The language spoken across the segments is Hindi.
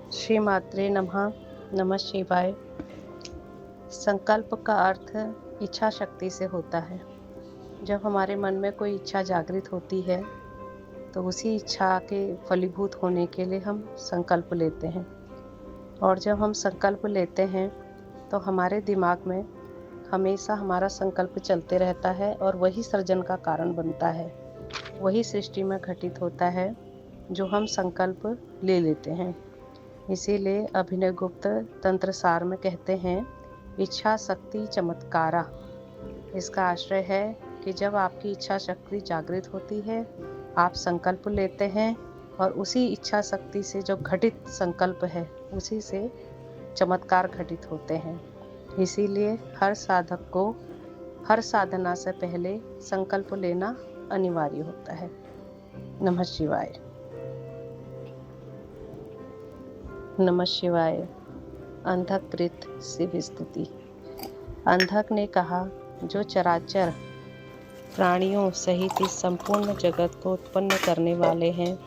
श्री मात्रे नमः। नमः शिवाय। संकल्प का अर्थ इच्छा शक्ति से होता है। जब हमारे मन में कोई इच्छा जागृत होती है तो उसी इच्छा के फलीभूत होने के लिए हम संकल्प लेते हैं। और जब हम संकल्प लेते हैं तो हमारे दिमाग में हमेशा हमारा संकल्प चलते रहता है और वही सृजन का कारण बनता है। वही सृष्टि में घटित होता है जो हम संकल्प ले लेते हैं। इसीलिए अभिनव गुप्त तंत्र सार में कहते हैं, इच्छा शक्ति चमत्कारा। इसका आश्रय है कि जब आपकी इच्छा शक्ति जागृत होती है, आप संकल्प लेते हैं और उसी इच्छा शक्ति से जो घटित संकल्प है उसी से चमत्कार घटित होते हैं। इसीलिए हर साधक को हर साधना से पहले संकल्प लेना अनिवार्य होता है। नमः शिवाय। नमः शिवाय। अंधक कृत शिव स्तुति। अंधक ने कहा, जो चराचर प्राणियों सहित इस संपूर्ण जगत को उत्पन्न करने वाले हैं,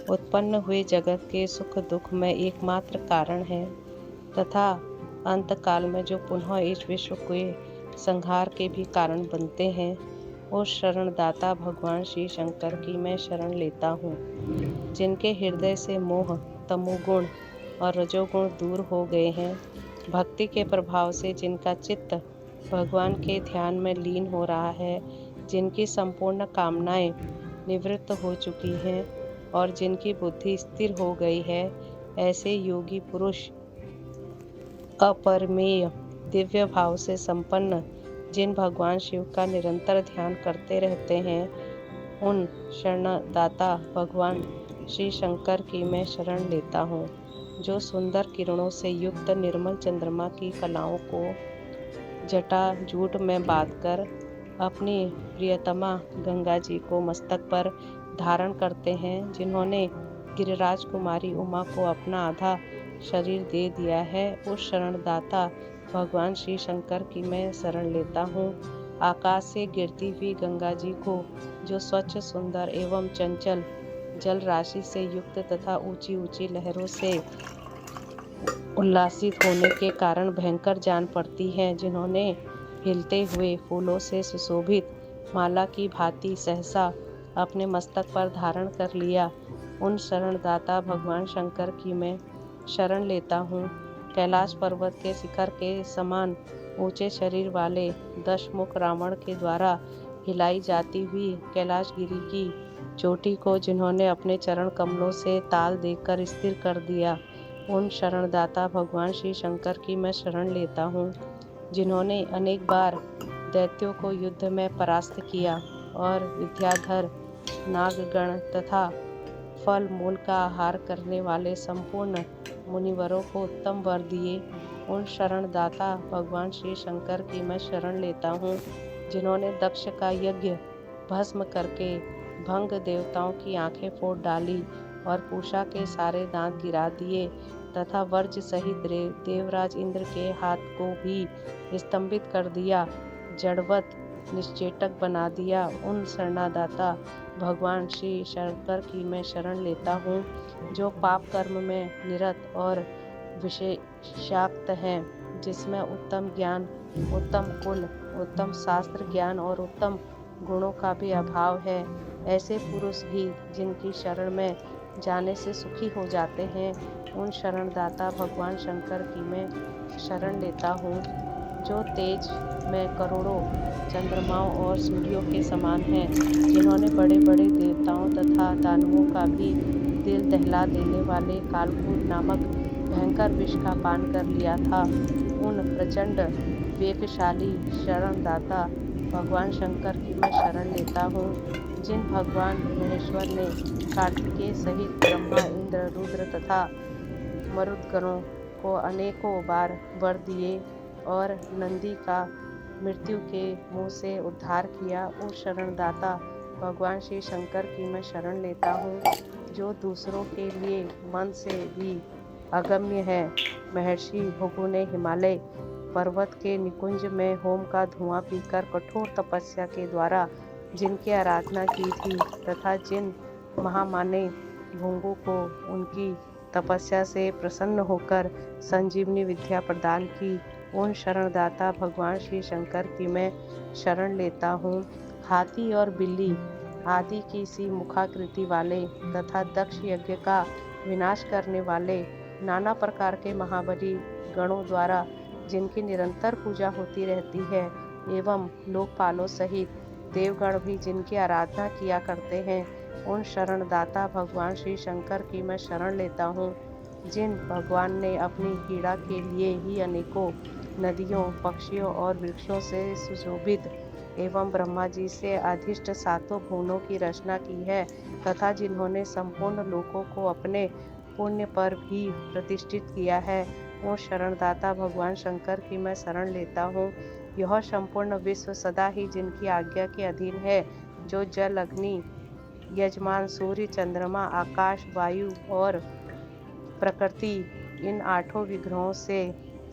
उत्पन्न हुए जगत के सुख दुख में एकमात्र कारण है तथा अंतकाल में जो पुनः इस विश्व के संहार के भी कारण बनते हैं, उस शरणदाता भगवान श्री शंकर की मैं शरण लेता हूँ। जिनके हृदय से मोह, तमोगुण और रजोगुण दूर हो गए हैं, भक्ति के प्रभाव से जिनका चित्त भगवान के ध्यान में लीन हो रहा है, जिनकी संपूर्ण कामनाएं निवृत्त हो चुकी हैं और जिनकी बुद्धि स्थिर हो गई है, ऐसे योगी पुरुष अपरमेय दिव्य भाव से संपन्न जिन भगवान शिव का निरंतर ध्यान करते रहते हैं, उन शरणदाता भगवान श्री शंकर की मैं शरण लेता हूँ। जो सुंदर किरणों से युक्त निर्मल चंद्रमा की कलाओं को जटा जूट में बांधकर अपनी प्रियतमा गंगा जी को मस्तक पर धारण करते हैं, जिन्होंने गिरिराज कुमारी उमा को अपना आधा शरीर दे दिया है, उस शरणदाता भगवान श्री शंकर की मैं शरण लेता हूँ। आकाश से गिरती हुई गंगा जी को, जो स्वच्छ सुंदर एवं चंचल जल राशि से युक्त तथा ऊंची ऊंची लहरों से उल्लासित होने के कारण भयंकर जान पड़ती हैं, जिन्होंने हिलते हुए फूलों से सुशोभित माला की भांति सहसा अपने मस्तक पर धारण कर लिया, उन शरणदाता भगवान शंकर की मैं शरण लेता हूँ। कैलाश पर्वत के शिखर के समान ऊंचे शरीर वाले दशमुख रावण के द्वारा हिलाई जाती हुई कैलाश गिरी की चोटी को जिन्होंने अपने चरण कमलों से ताल देकर स्थिर कर दिया, उन शरणदाता भगवान श्री शंकर की मैं शरण लेता हूँ। जिन्होंने अनेक बार दैत्यों को युद्ध में परास्त किया और विद्याधर नागगण तथा फल मूल का आहार करने वाले संपूर्ण मुनिवरों को उत्तम वर दिए, उन शरणदाता भगवान श्री शंकर की मैं शरण लेता हूँ। जिन्होंने दक्ष का यज्ञ भस्म करके भंग देवताओं की आंखें फोड़ डाली और पूषा के सारे दांत गिरा दिए तथा वर्ज सहित देवराज इंद्र के हाथ को भी स्तंभित कर दिया, जड़वत निश्चेतक बना दिया, उन शरणदाता भगवान श्री शंकर की मैं शरण लेता हूँ। जो पाप कर्म में निरत और विषयाक्त हैं, जिसमें उत्तम ज्ञान, उत्तम कुल, उत्तम शास्त्र ज्ञान और उत्तम गुणों का भी अभाव है, ऐसे पुरुष भी जिनकी शरण में जाने से सुखी हो जाते हैं, उन शरणदाता भगवान शंकर की मैं शरण लेता हूँ। जो तेज में करोड़ों चंद्रमाओं और सूर्यों के समान हैं, जिन्होंने बड़े बड़े देवताओं तथा दानवों का भी दिल दहला देने वाले कालकूट नामक भयंकर विष का पान कर लिया था, उन प्रचंड वेगशाली शरणदाता भगवान शंकर की मैं शरण लेता हूँ। जिन भगवान महेश्वर ने कार्तिकेय सहित ब्रह्मा, इंद्र, रुद्र तथा मरुदगणों को अनेकों बार वर दिए और नंदी का मृत्यु के मुंह से उद्धार किया, उस शरणदाता भगवान श्री शंकर की मैं शरण लेता हूँ। जो दूसरों के लिए मन से भी अगम्य है, महर्षि भृगु ने हिमालय पर्वत के निकुंज में होम का धुआं पीकर कठोर तपस्या के द्वारा जिनकी आराधना की थी तथा जिन महामाने भृगु को उनकी तपस्या से प्रसन्न होकर संजीवनी विद्या प्रदान की, उन शरणदाता भगवान श्री शंकर की मैं शरण लेता हूँ। हाथी और बिल्ली आदि की सी मुखाकृति वाले तथा दक्ष यज्ञ का विनाश करने वाले नाना प्रकार के महाबली गणों द्वारा जिनकी निरंतर पूजा होती रहती है, एवं लोकपालों सहित देवगण भी जिनकी आराधना किया करते हैं, उन शरणदाता भगवान श्री शंकर की मैं शरण लेता हूँ। जिन भगवान ने अपनी पीड़ा के लिए ही अनेकों नदियों, पक्षियों और वृक्षों से सुशोभित एवं ब्रह्मा जी से अधिष्ट सातों भुवनों की रचना की है, तथा जिन्होंने संपूर्ण लोकों को अपने पुण्य पर भी प्रतिष्ठित किया है, उन शरणदाता भगवान शंकर की मैं शरण लेता हूँ। यह संपूर्ण विश्व सदा ही जिनकी आज्ञा के अधीन है, जो जल, अग्नि, यजमान, सूर्य, चंद्रमा, आकाश, वायु और प्रकृति इन आठों विग्रहों से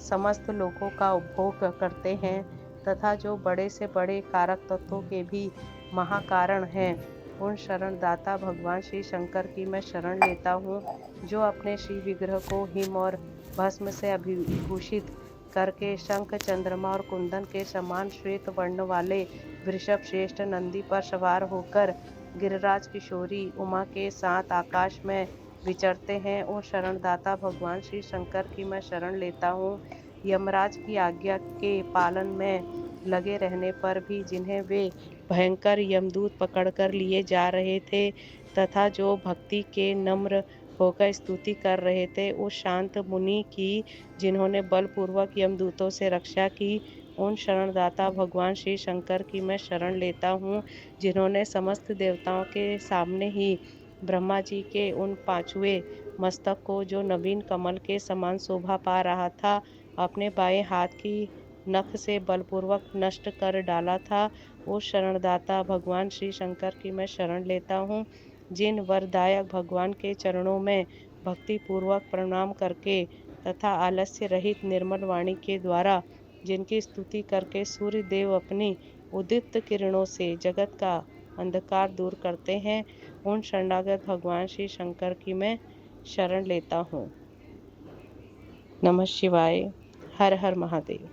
समस्त लोकों का उपभोग करते हैं, तथा जो बड़े से बड़े कारक तत्वों के भी महाकारण हैं, उन शरणदाता भगवान श्री शंकर की मैं शरण लेता हूँ, जो अपने श्री विग्रह को हिम और भस्म से अभिभूषित करके शंख, चंद्रमा और कुंदन के समान श्वेत वर्ण वाले वृषभ श्रेष्ठ नंदी पर सवार होकर गिरिराज किशोरी उमा के साथ आकाश में विचरते हैं, उन शरणदाता भगवान श्री शंकर की मैं शरण लेता हूँ। यमराज की आज्ञा के पालन में लगे रहने पर भी जिन्हें वे भयंकर यमदूत पकड़कर लिए जा रहे थे, तथा जो भक्ति के नम्र होकर स्तुति कर रहे थे, उस शांत मुनि की जिन्होंने बलपूर्वक यमदूतों से रक्षा की, उन शरणदाता भगवान श्री शंकर की मैं शरण लेता हूँ, जिन्होंने समस्त देवताओं के सामने ही ब्रह्मा जी के उन पांचवें मस्तक को, जो नवीन कमल के समान शोभा पा रहा था, अपने बाएं हाथ की नख से बलपूर्वक नष्ट कर डाला था। उस शरणदाता भगवान श्री शंकर की मैं शरण लेता हूँ, जिन वरदायक भगवान के चरणों में भक्ति पूर्वक प्रणाम करके तथा आलस्य रहित निर्मल वाणी के द्वारा जिनकी स्तुति करके सूर्य देव अपनी उदित किरणों से जगत का अंधकार दूर करते हैं, उन शरणागत भगवान श्री शंकर की मैं शरण लेता हूँ। नमः शिवाय। हर हर महादेव।